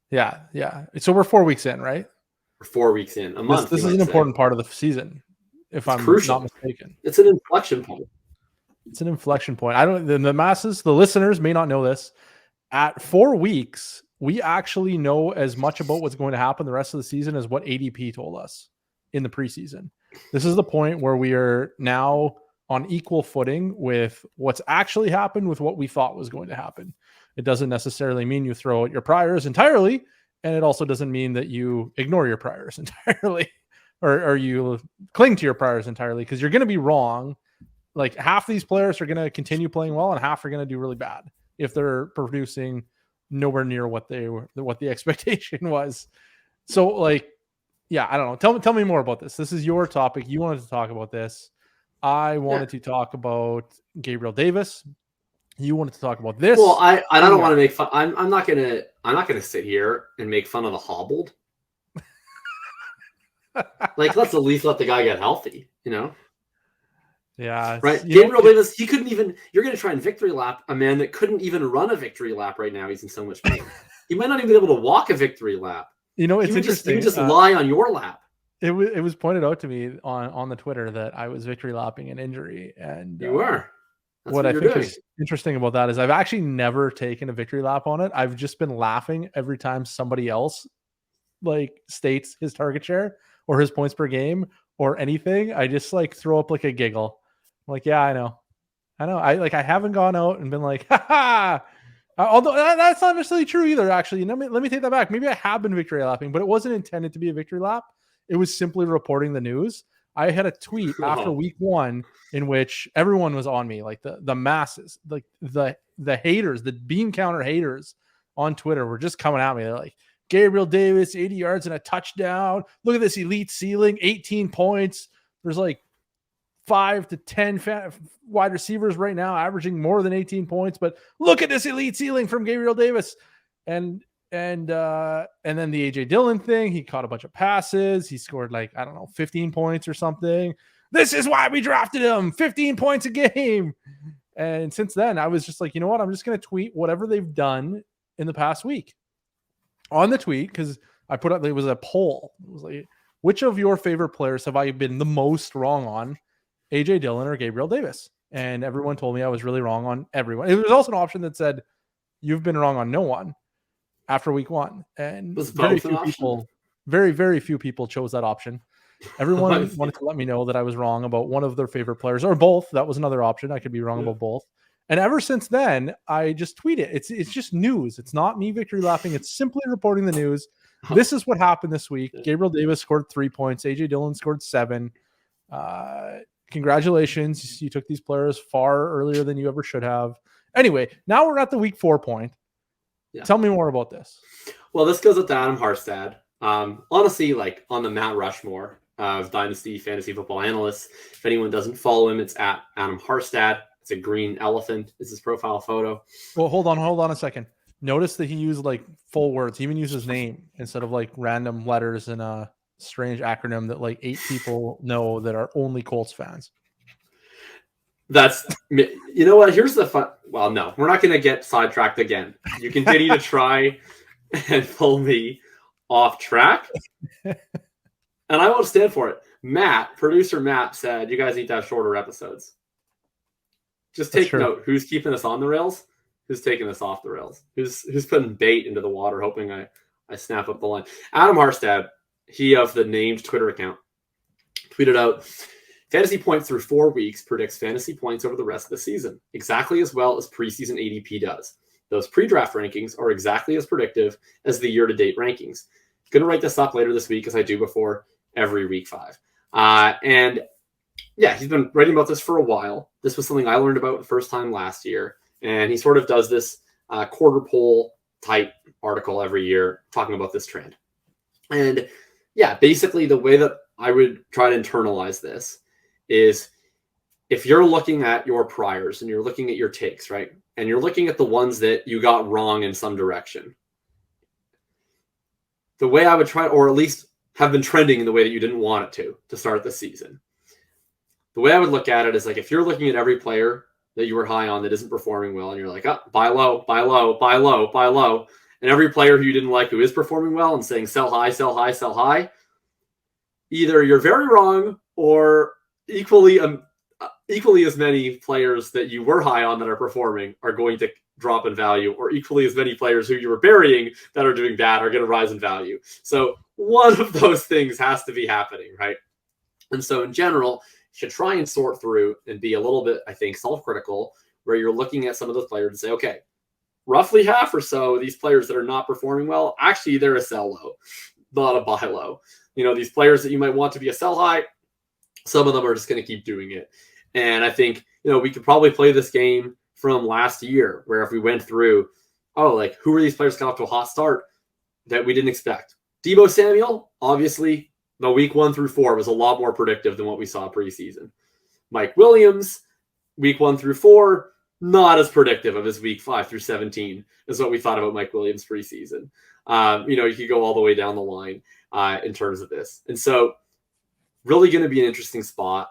Yeah, yeah. So we're 4 weeks in, right? We're 4 weeks in, a This month. this You is an might say important part of the season, if it's I'm not crucial. mistaken. It's an inflection point. It's an inflection point. I don't. The masses, the listeners may not know this. At 4 weeks, we actually know as much about what's going to happen the rest of the season as what ADP told us in the preseason. This is the point where we are now on equal footing with what's actually happened with what we thought was going to happen. It doesn't necessarily mean you throw out your priors entirely, and it also doesn't mean that you ignore your priors entirely or you cling to your priors entirely, because you're going to be wrong. Like half these players are going to continue playing well and half are going to do really bad if they're producing nowhere near what the expectation was. So like, yeah, I don't know. Tell me more about this. This is your topic. You wanted to talk about this. I wanted to talk about Gabriel Davis. You wanted to talk about this. Well, I don't want to make fun. I'm not gonna sit here and make fun of the hobbled. Like, let's at least let the guy get healthy, you know? Yeah. Right. Gabriel Davis, he couldn't even, you're going to try and victory lap a man that couldn't even run a victory lap right now. He's in so much pain. He might not even be able to walk a victory lap. You know, it's interesting. He would just lie on your lap. It was pointed out to me on the Twitter that I was victory lapping an injury. And you were. That's what I think is interesting about that is I've actually never taken a victory lap on it. I've just been laughing every time somebody else like states his target share or his points per game or anything. I just like throw up like a giggle. I'm like, yeah, I know. I haven't gone out and been like, ha ha. Although that's not necessarily true either, actually. Let me take that back. Maybe I have been victory lapping, but it wasn't intended to be a victory lap. It was simply reporting the news. I had a tweet after week 1 in which everyone was on me, like the masses, like the haters, the bean counter haters on Twitter were just coming at me. They're like, Gabriel Davis, 80 yards and a touchdown. Look at this elite ceiling, 18 points. There's like 5 to 10 wide receivers right now averaging more than 18 points, but look at this elite ceiling from Gabriel Davis. And then the AJ Dillon thing, he caught a bunch of passes. He scored like, I don't know, 15 points or something. This is why we drafted him, 15 points a game. And since then, I was just like, you know what? I'm just going to tweet whatever they've done in the past week on the tweet. Cause I put up, it was a poll. It was like, which of your favorite players have I been the most wrong on? AJ Dillon or Gabriel Davis? And everyone told me I was really wrong on everyone. It was also an option that said, you've been wrong on no one after week 1. And very few people chose that option. Everyone wanted to let me know that I was wrong about one of their favorite players or both. That was another option. I could be wrong about both. And ever since then, I just tweet it. It's just news. It's not me victory lapping. It's simply reporting the news. This is what happened this week. Gabriel Davis scored 3 points. AJ Dillon scored 7. Congratulations. You took these players far earlier than you ever should have. Anyway, now we're at the week 4 point. Yeah. Tell me more about this. Well, this goes with Adam Harstad. Honestly, like on the Mount Rushmore of Dynasty Fantasy Football Analysts. If anyone doesn't follow him, it's at Adam Harstad. It's a green elephant. It's his profile photo. Well, hold on a second. Notice that he used like full words. He even used his name instead of like random letters in a strange acronym that like 8 people know that are only Colts fans. That's, you know what? Here's the fun. Well, no, we're not going to get sidetracked again. You continue to try and pull me off track, and I won't stand for it. Producer Matt said, you guys need to have shorter episodes. Just take note. Who's keeping us on the rails? Who's taking us off the rails? Who's putting bait into the water, hoping I snap up the line? Adam Harstad, he of the named Twitter account, tweeted out, fantasy points through 4 weeks predicts fantasy points over the rest of the season, exactly as well as preseason ADP does. Those pre-draft rankings are exactly as predictive as the year-to-date rankings. Going to write this up later this week, as I do before every week 5. And yeah, he's been writing about this for a while. This was something I learned about the first time last year. And he sort of does this quarter poll type article every year talking about this trend. And yeah, basically the way that I would try to internalize this is if you're looking at your priors and you're looking at your takes, right? And you're looking at the ones that you got wrong in some direction. The way I would try, or at least have been trending in the way that you didn't want it to start the season. The way I would look at it is like, if you're looking at every player that you were high on that isn't performing well, and you're like, oh, buy low, buy low, buy low, buy low. and every player who you didn't like who is performing well and saying sell high, sell high, sell high, either you're very wrong or equally as many players that you were high on that are performing are going to drop in value, or equally as many players who you were burying that are doing bad are going to rise in value. So one of those things has to be happening, right? And so in general, you should try and sort through and be a little bit, I think, self-critical, where you're looking at some of those players and say, okay, roughly half or so of these players that are not performing well, actually they're a sell low, not a buy low. These players that you might want to be a sell high, some of them are just going to keep doing it. And I think, we could probably play this game from last year, where if we went through, who are these players got off to a hot start that we didn't expect? Deebo Samuel, obviously, the week 1 through 4 was a lot more predictive than what we saw preseason. Mike Williams, week 1 through 4, not as predictive of his week 5 through 17 as what we thought about Mike Williams preseason. You could go all the way down the line in terms of this. And so really going to be an interesting spot.